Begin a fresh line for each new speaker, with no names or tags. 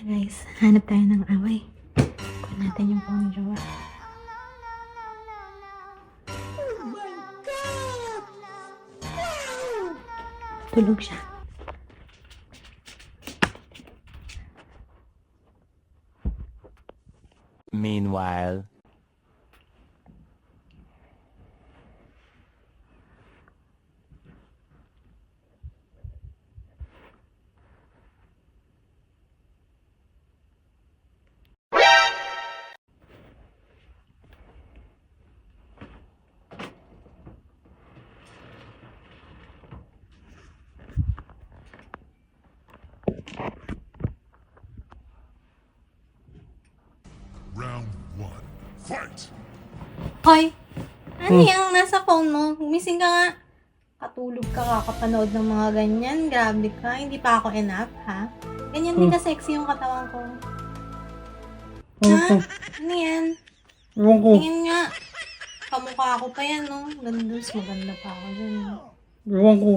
Guys, hanap tayo ng away. Kunin natin yung phone ni Jowa. Oh my God! Tulog siya.
Meanwhile.
Round one, fight!
Hoy! Ano yung nasa phone mo? Gumising ka nga. Katulog ka, kakapanood ng mga ganyan. Grabe ka. Hindi pa ako enough, ha? Ganyan din ka-sexy yung katawan ko. Ha? Ano yan?
Ewan ko.
Tingin nga. Kamukha ako pa yan, no? Ganda, mas maganda pa ako dyan.
Ewan ko.